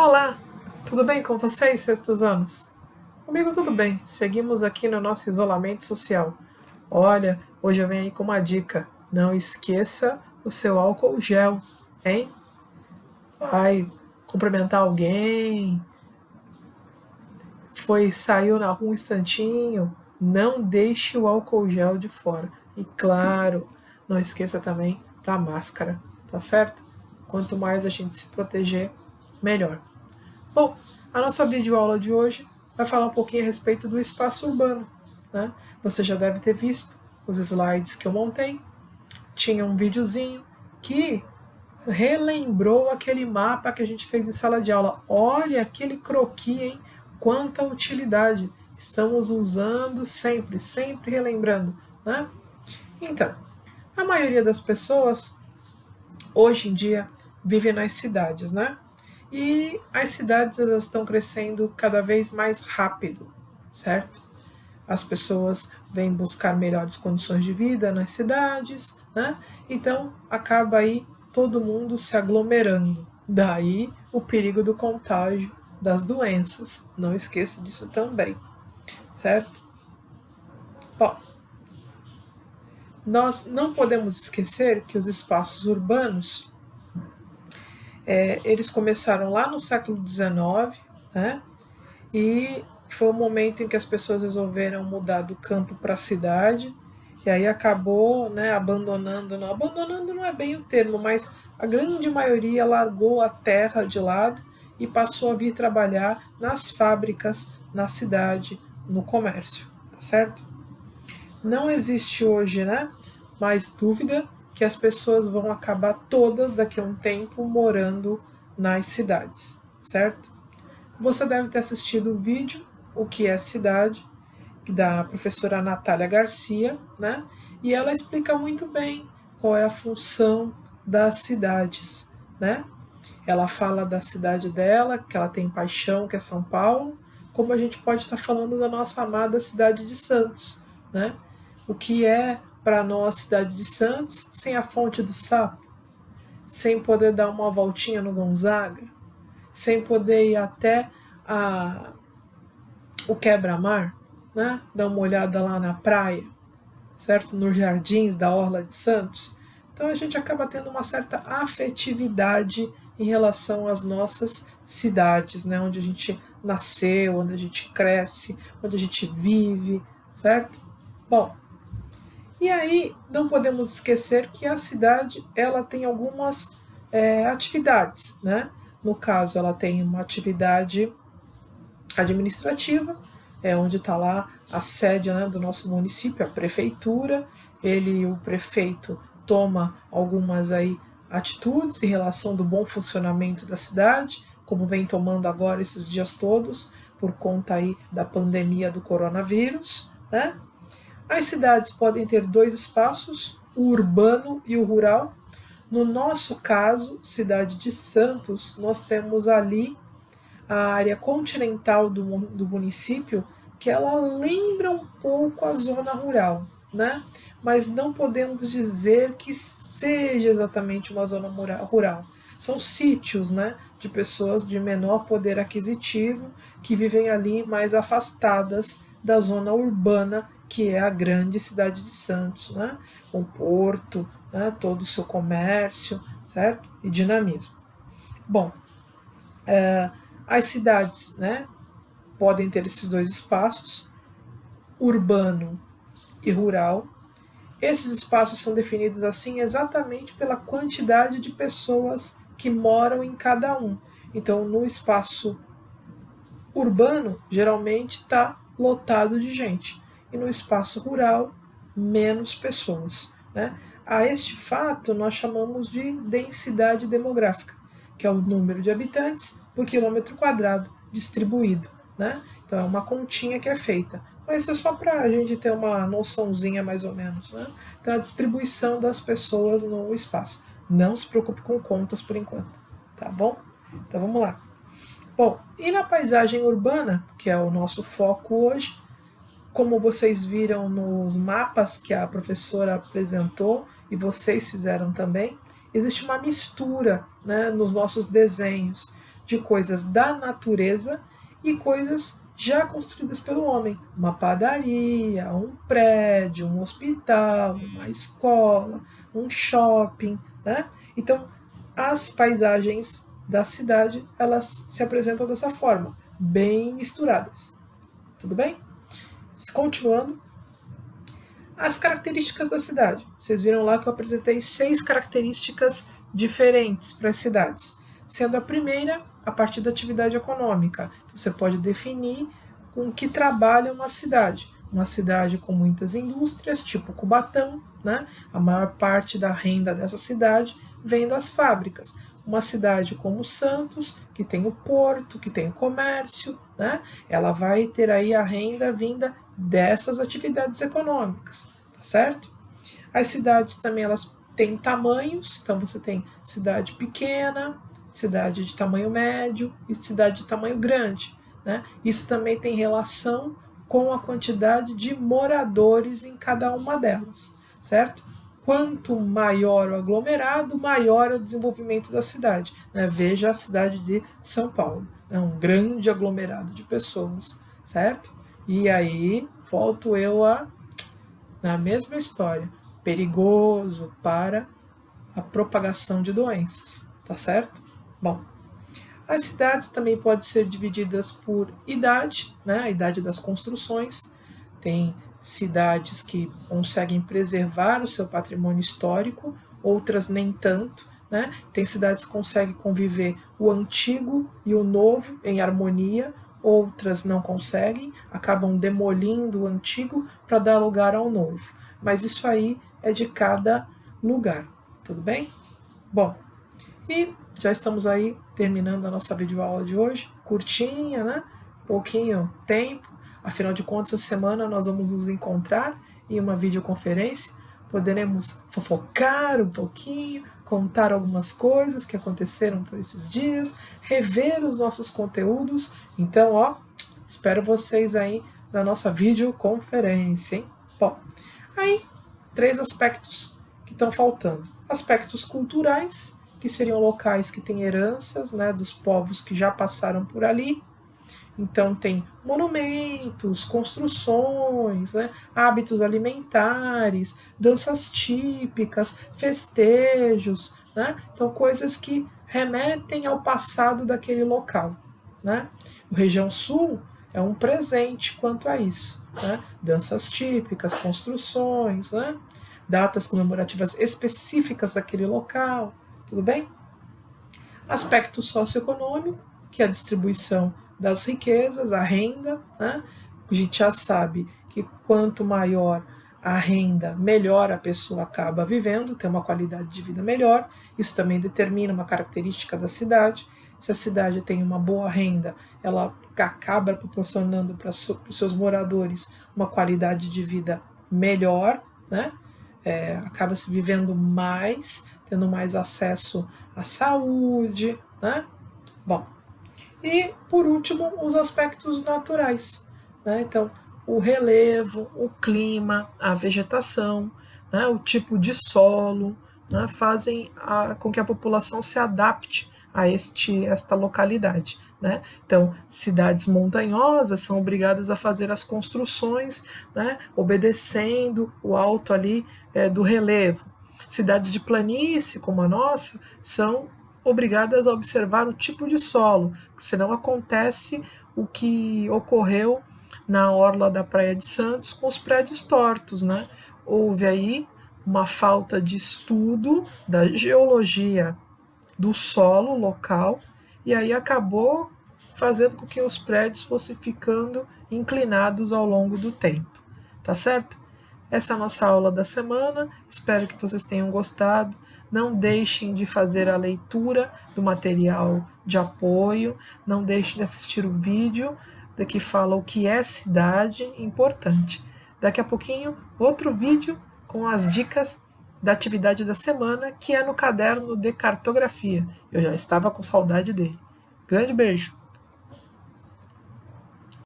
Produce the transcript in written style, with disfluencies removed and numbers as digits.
Olá, tudo bem com vocês, sextos anos? Comigo tudo bem, seguimos aqui no nosso isolamento social. Olha, hoje eu venho aí com uma dica, não esqueça o seu álcool gel, hein? Vai cumprimentar alguém, saiu na rua um instantinho, não deixe o álcool gel de fora. E claro, não esqueça também da máscara, tá certo? Quanto mais a gente se proteger, melhor. Bom, a nossa videoaula de hoje vai falar um pouquinho a respeito do espaço urbano, né? Você já deve ter visto os slides que eu montei. Tinha um videozinho que relembrou aquele mapa que a gente fez em sala de aula. Olha aquele croquis, hein? Quanta utilidade. Estamos usando sempre, sempre relembrando, né? Então, a maioria das pessoas, hoje em dia, vive nas cidades, né? E as cidades elas estão crescendo cada vez mais rápido, certo? As pessoas vêm buscar melhores condições de vida nas cidades, né? Então acaba aí todo mundo se aglomerando. Daí o perigo do contágio das doenças. Não esqueça disso também, certo? Bom, nós não podemos esquecer que os espaços urbanos eles começaram lá no século XIX, né? E foi o momento em que as pessoas resolveram mudar do campo para a cidade, e aí acabou, né, abandonando não é bem o termo, mas a grande maioria largou a terra de lado e passou a vir trabalhar nas fábricas, na cidade, no comércio, tá certo? Não existe hoje, né, mais dúvida que as pessoas vão acabar todas daqui a um tempo morando nas cidades, certo? Você deve ter assistido o vídeo O que é Cidade, da professora Natália Garcia, né? E ela explica muito bem qual é a função das cidades, né? Ela fala da cidade dela, que ela tem paixão, que é São Paulo, como a gente pode estar falando da nossa amada cidade de Santos, né? O que é para nós cidade de Santos sem a Fonte do Sapo, sem poder dar uma voltinha no Gonzaga, sem poder ir até o quebra-mar, né? Dar uma olhada lá na praia, certo? Nos jardins da Orla de Santos. Então a gente acaba tendo uma certa afetividade em relação às nossas cidades, né? Onde a gente nasceu, onde a gente cresce, onde a gente vive, certo? Bom, e aí não podemos esquecer que a cidade ela tem algumas atividades, né? No caso, ela tem uma atividade administrativa, onde está lá a sede, né, do nosso município, a prefeitura. O prefeito, toma algumas aí atitudes em relação do bom funcionamento da cidade, como vem tomando agora esses dias todos, por conta aí da pandemia do coronavírus, né? As cidades podem ter dois espaços, o urbano e o rural. No nosso caso, cidade de Santos, nós temos ali a área continental do município, que ela lembra um pouco a zona rural, né? Mas não podemos dizer que seja exatamente uma zona rural. São sítios, né, de pessoas de menor poder aquisitivo que vivem ali mais afastadas da zona urbana, que é a grande cidade de Santos, né? Com porto, né, todo o seu comércio, certo? E dinamismo. Bom, as cidades, né, podem ter esses dois espaços, urbano e rural. Esses espaços são definidos assim exatamente pela quantidade de pessoas que moram em cada um. Então, no espaço urbano, geralmente está lotado de gente, e no espaço rural, menos pessoas, né? A este fato nós chamamos de densidade demográfica, que é o número de habitantes por quilômetro quadrado distribuído, né? Então é uma continha que é feita, mas isso é só para a gente ter uma noçãozinha mais ou menos, né? Então a distribuição das pessoas no espaço. Não se preocupe com contas por enquanto, tá bom? Então vamos lá. Bom, e na paisagem urbana, que é o nosso foco hoje, como vocês viram nos mapas que a professora apresentou e vocês fizeram também, existe uma mistura, né, nos nossos desenhos de coisas da natureza e coisas já construídas pelo homem. Uma padaria, um prédio, um hospital, uma escola, um shopping, né? Então, as paisagens da cidade, elas se apresentam dessa forma, bem misturadas. Tudo bem? Continuando, as características da cidade. Vocês viram lá que eu apresentei 6 características diferentes para as cidades, sendo a primeira a partir da atividade econômica. Então, você pode definir com que trabalha uma cidade. Uma cidade com muitas indústrias, tipo Cubatão, né? A maior parte da renda dessa cidade vem das fábricas. Uma cidade como Santos, que tem o porto, que tem o comércio, né? Ela vai ter aí a renda vinda dessas atividades econômicas, tá certo? As cidades também elas têm tamanhos, então você tem cidade pequena, cidade de tamanho médio e cidade de tamanho grande, né? Isso também tem relação com a quantidade de moradores em cada uma delas, certo? Quanto maior o aglomerado, maior é o desenvolvimento da cidade, né? Veja a cidade de São Paulo, é um grande aglomerado de pessoas, certo? E aí, volto eu na mesma história, perigoso para a propagação de doenças, tá certo? Bom, as cidades também podem ser divididas por idade, né? A idade das construções. Tem cidades que conseguem preservar o seu patrimônio histórico, outras nem tanto, né? Tem cidades que conseguem conviver o antigo e o novo em harmonia, outras não conseguem, acabam demolindo o antigo para dar lugar ao novo. Mas isso aí é de cada lugar, tudo bem? Bom, e já estamos aí terminando a nossa videoaula de hoje, curtinha, né? Pouquinho tempo, afinal de contas, essa semana nós vamos nos encontrar em uma videoconferência, poderemos fofocar um pouquinho, contar algumas coisas que aconteceram por esses dias, rever os nossos conteúdos. Então, ó, espero vocês aí na nossa videoconferência, hein? Bom, aí, 3 aspectos que estão faltando. Aspectos culturais, que seriam locais que têm heranças, né, dos povos que já passaram por ali. Então tem monumentos, construções, né, hábitos alimentares, danças típicas, festejos, né? Então coisas que remetem ao passado daquele local, né? O região sul é um presente quanto a isso, né? Danças típicas, construções, né? Datas comemorativas específicas daquele local, tudo bem? Aspecto socioeconômico, que é a distribuição das riquezas, a renda, né? A gente já sabe que quanto maior a renda, melhor a pessoa acaba vivendo, tem uma qualidade de vida melhor. Isso também determina uma característica da cidade. Se a cidade tem uma boa renda, ela acaba proporcionando para os seus moradores uma qualidade de vida melhor, né? Acaba se vivendo mais, tendo mais acesso à saúde, né? Bom, e por último, os aspectos naturais, né? Então, o relevo, o clima, a vegetação, né? O tipo de solo, né? Fazem com que a população se adapte a esta localidade, né? Então, cidades montanhosas são obrigadas a fazer as construções, né? Obedecendo o alto ali do relevo. Cidades de planície, como a nossa, são obrigadas a observar o tipo de solo, senão acontece o que ocorreu na orla da Praia de Santos com os prédios tortos, né? Houve aí uma falta de estudo da geologia do solo local e aí acabou fazendo com que os prédios fossem ficando inclinados ao longo do tempo, tá certo? Essa é a nossa aula da semana, espero que vocês tenham gostado. Não deixem de fazer a leitura do material de apoio, não deixem de assistir o vídeo que fala o que é cidade importante. Daqui a pouquinho, outro vídeo com as dicas da atividade da semana, que é no caderno de cartografia. Eu já estava com saudade dele. Grande beijo!